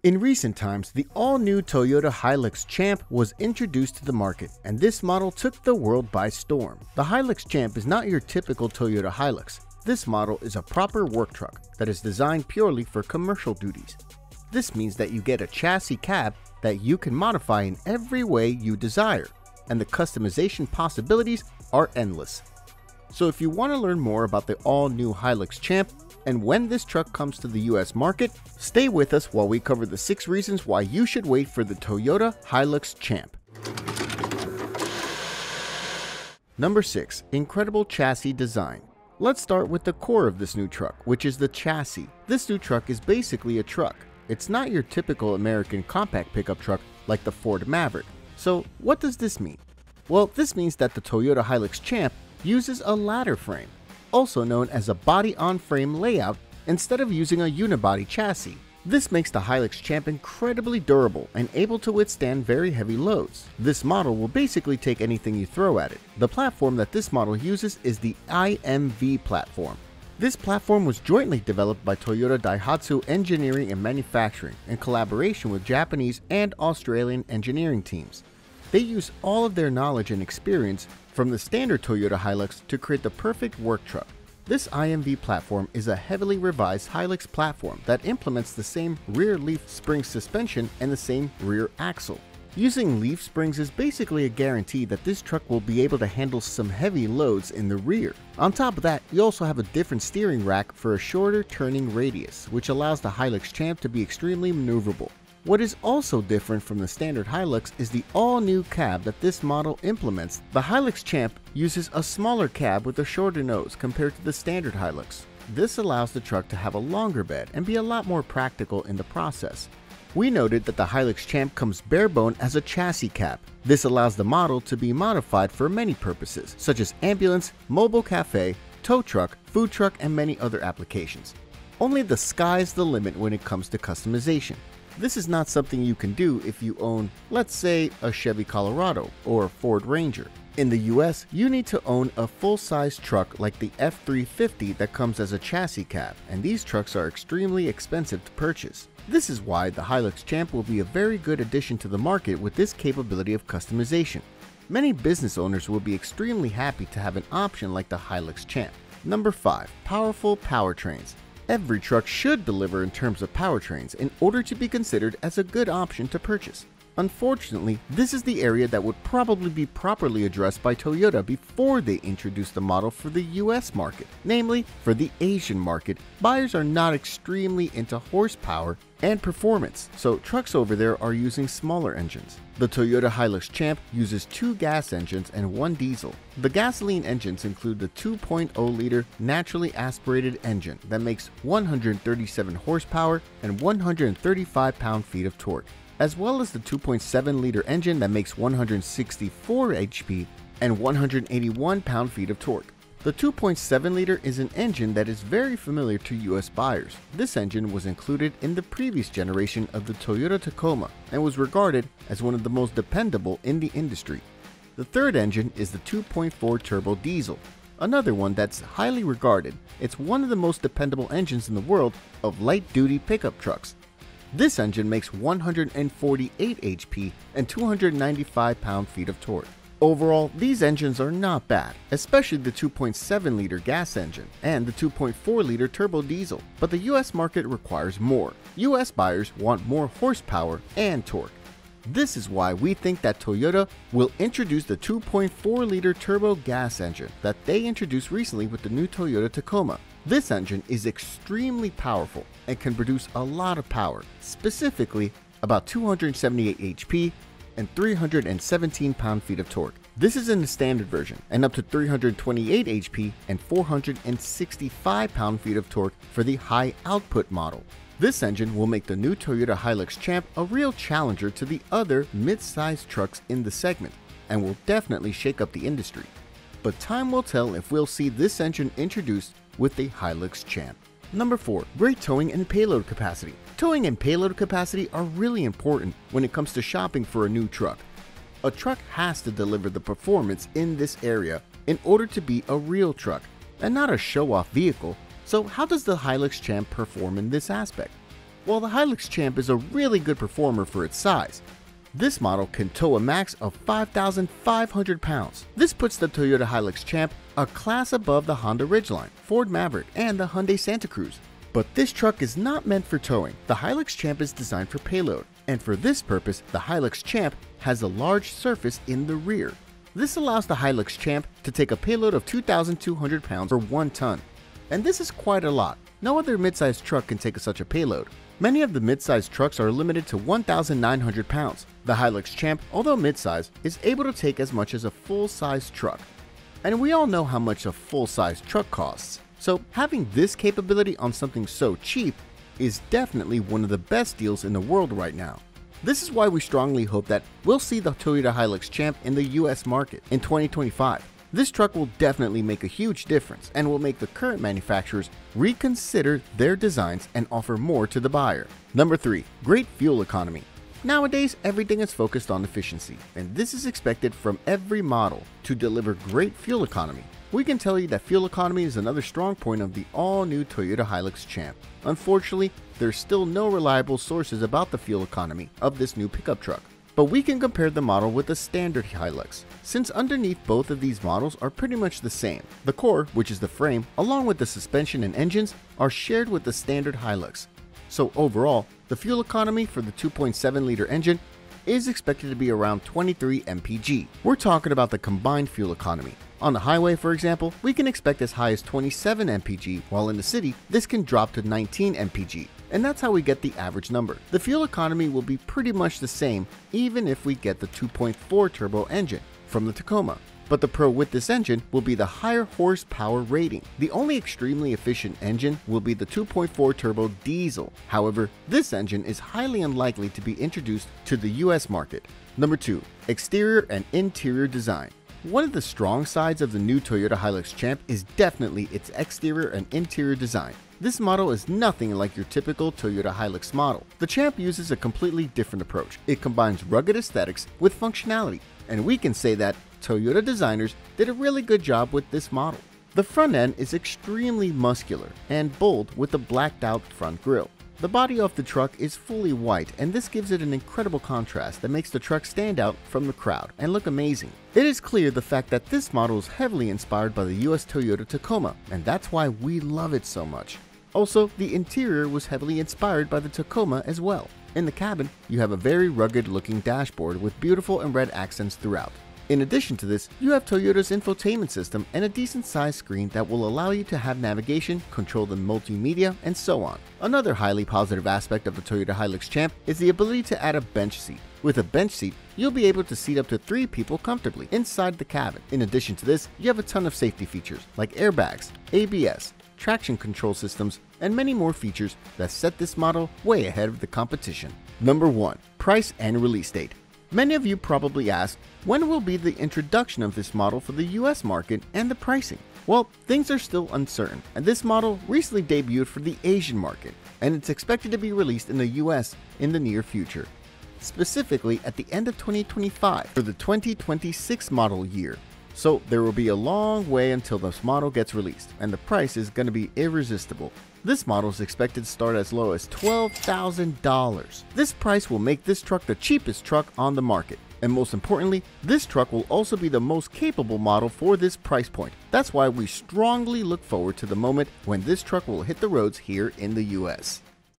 In recent times, the all-new Toyota Hilux Champ was introduced to the market, and this model took the world by storm. The Hilux Champ is not your typical Toyota Hilux. This model is a proper work truck that is designed purely for commercial duties. This means that you get a chassis cab that you can modify in every way you desire, and the customization possibilities are endless. So if you want to learn more about the all-new Hilux Champ and when this truck comes to the US market, stay with us while we cover the 6 reasons why you should wait for the Toyota Hilux Champ. Number 6. Incredible chassis design. Let's start with the core of this new truck, which is the chassis. This new truck is basically a truck. It's not your typical American compact pickup truck like the Ford Maverick. So what does this mean? Well, this means that the Toyota Hilux Champ uses a ladder frame, also known as a body-on-frame layout, instead of using a unibody chassis. This makes the Hilux Champ incredibly durable and able to withstand very heavy loads. This model will basically take anything you throw at it. The platform that this model uses is the IMV platform. This platform was jointly developed by Toyota Daihatsu Engineering and Manufacturing in collaboration with Japanese and Australian engineering teams. They use all of their knowledge and experience from the standard Toyota Hilux to create the perfect work truck. This IMV platform is a heavily revised Hilux platform that implements the same rear leaf spring suspension and the same rear axle. Using leaf springs is basically a guarantee that this truck will be able to handle some heavy loads in the rear. On top of that, you also have a different steering rack for a shorter turning radius, which allows the Hilux Champ to be extremely maneuverable. What is also different from the standard Hilux is the all-new cab that this model implements. The Hilux Champ uses a smaller cab with a shorter nose compared to the standard Hilux. This allows the truck to have a longer bed and be a lot more practical in the process. We noted that the Hilux Champ comes bare-bone as a chassis cab. This allows the model to be modified for many purposes, such as ambulance, mobile cafe, tow truck, food truck, and many other applications. Only the sky's the limit when it comes to customization. This is not something you can do if you own, let's say, a Chevy Colorado or a Ford Ranger. In the US, you need to own a full-size truck like the F350 that comes as a chassis cab, and these trucks are extremely expensive to purchase. This is why the Hilux Champ will be a very good addition to the market with this capability of customization. Many business owners will be extremely happy to have an option like the Hilux Champ. Number 5. Powerful powertrains. Every truck should deliver in terms of powertrains in order to be considered as a good option to purchase. Unfortunately, this is the area that would probably be properly addressed by Toyota before they introduced the model for the US market. Namely, for the Asian market, buyers are not extremely into horsepower and performance, so trucks over there are using smaller engines. The Toyota Hilux Champ uses 2 gas engines and 1 diesel. The gasoline engines include the 2.0-liter naturally aspirated engine that makes 137 horsepower and 135 pound-feet of torque, as well as the 2.7-liter engine that makes 164 HP and 181 pound-feet of torque. The 2.7-liter is an engine that is very familiar to US buyers. This engine was included in the previous generation of the Toyota Tacoma and was regarded as one of the most dependable in the industry. The third engine is the 2.4 turbo diesel, another one that's highly regarded. It's one of the most dependable engines in the world of light-duty pickup trucks. This engine makes 148 HP and 295 pound-feet of torque. Overall, these engines are not bad, especially the 2.7-liter gas engine and the 2.4-liter turbo diesel, but the US market requires more. US buyers want more horsepower and torque. This is why we think that Toyota will introduce the 2.4-liter turbo gas engine that they introduced recently with the new Toyota Tacoma. This engine is extremely powerful and can produce a lot of power, specifically about 278 HP and 317 pound-feet of torque. This is in the standard version, and up to 328 HP and 465 pound-feet of torque for the high-output model. This engine will make the new Toyota Hilux Champ a real challenger to the other mid-sized trucks in the segment, and will definitely shake up the industry. But time will tell if we'll see this engine introduced with the Hilux Champ. Number 4. Great towing and payload capacity. Towing and payload capacity are really important when it comes to shopping for a new truck. A truck has to deliver the performance in this area in order to be a real truck, and not a show-off vehicle. So how does the Hilux Champ perform in this aspect? While the Hilux Champ is a really good performer for its size, this model can tow a max of 5,500 pounds. This puts the Toyota Hilux Champ a class above the Honda Ridgeline, Ford Maverick, and the Hyundai Santa Cruz. But this truck is not meant for towing. The Hilux Champ is designed for payload, and for this purpose, the Hilux Champ has a large surface in the rear. This allows the Hilux Champ to take a payload of 2,200 pounds or 1 ton. And this is quite a lot. No other midsize truck can take such a payload. Many of the midsize trucks are limited to 1,900 pounds. The Hilux Champ, although midsize, is able to take as much as a full-size truck. And we all know how much a full-size truck costs. So having this capability on something so cheap is definitely one of the best deals in the world right now. This is why we strongly hope that we'll see the Toyota Hilux Champ in the US market in 2025. This truck will definitely make a huge difference and will make the current manufacturers reconsider their designs and offer more to the buyer. Number 3. Great fuel economy. Nowadays, everything is focused on efficiency, and this is expected from every model to deliver great fuel economy. We can tell you that fuel economy is another strong point of the all-new Toyota Hilux Champ. Unfortunately, there's still no reliable sources about the fuel economy of this new pickup truck. But we can compare the model with the standard Hilux, since underneath both of these models are pretty much the same. The core, which is the frame, along with the suspension and engines, are shared with the standard Hilux. So overall, the fuel economy for the 2.7-liter engine is expected to be around 23 mpg. We're talking about the combined fuel economy. On the highway, for example, we can expect as high as 27 mpg, while in the city, this can drop to 19 mpg. And that's how we get the average number. The fuel economy will be pretty much the same even if we get the 2.4 turbo engine from the Tacoma. But the pro with this engine will be the higher horsepower rating. The only extremely efficient engine will be the 2.4 turbo diesel. However, this engine is highly unlikely to be introduced to the US market. Number 2. Exterior and interior design. One of the strong sides of the new Toyota Hilux Champ is definitely its exterior and interior design. This model is nothing like your typical Toyota Hilux model. The Champ uses a completely different approach. It combines rugged aesthetics with functionality, and we can say that Toyota designers did a really good job with this model. The front end is extremely muscular and bold with a blacked out front grille. The body of the truck is fully white, and this gives it an incredible contrast that makes the truck stand out from the crowd and look amazing. It is clear the fact that this model is heavily inspired by the US Toyota Tacoma, and that's why we love it so much. Also, the interior was heavily inspired by the Tacoma as well. In the cabin, you have a very rugged looking dashboard with beautiful and red accents throughout. In addition to this, you have Toyota's infotainment system and a decent sized screen that will allow you to have navigation, control the multimedia, and so on. Another highly positive aspect of the Toyota Hilux Champ is the ability to add a bench seat. With a bench seat, you'll be able to seat up to 3 people comfortably inside the cabin. In addition to this, you have a ton of safety features like airbags, ABS, traction control systems, and many more features that set this model way ahead of the competition. Number 1. Price and release date. Many of you probably ask, when will be the introduction of this model for the US market and the pricing? Well, things are still uncertain, and this model recently debuted for the Asian market, and it's expected to be released in the US in the near future, specifically at the end of 2025 for the 2026 model year. So there will be a long way until this model gets released, and the price is going to be irresistible. This model is expected to start as low as $12,000. This price will make this truck the cheapest truck on the market. And most importantly, this truck will also be the most capable model for this price point. That's why we strongly look forward to the moment when this truck will hit the roads here in the US.